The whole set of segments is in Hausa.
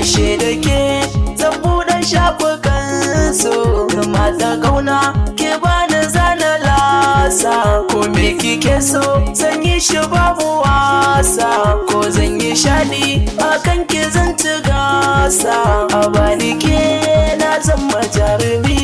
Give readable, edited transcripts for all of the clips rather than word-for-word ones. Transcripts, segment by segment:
ashe da ke zan buɗe shafukan so mata kauna ke bani zana lasa ko me kike so zan yi shi babu wasa ko zan yi shaɗi akan ki zan ci gasa a bani ke na zama jarumi.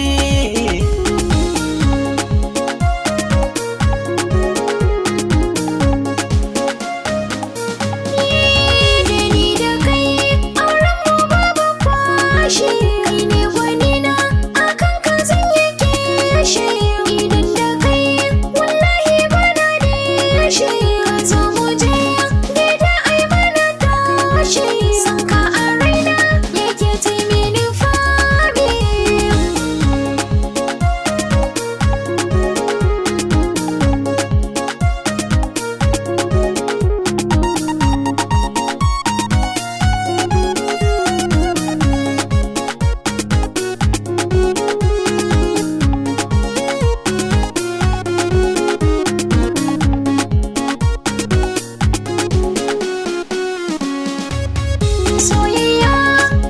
Soyayya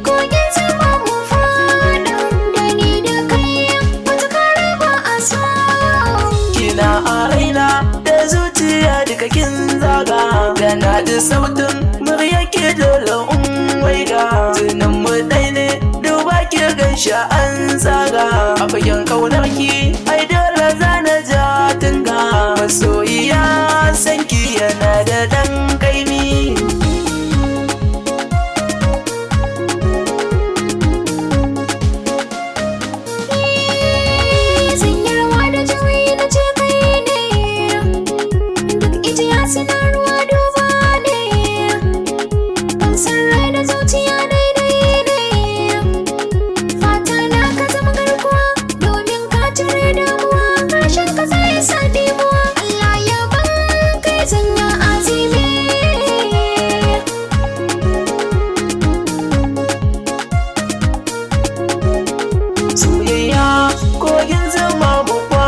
kogin zama mu faɗa da ni da kai matuƙar ba a so. Kina a raina da zuciya duka kin zaga yana da sautin murya ke dole waiga tunan mu ɗai ne duba ki gansha an zaga a fagen kaunar ki ai dole zana ja tunga masoyiya sanki yana da dan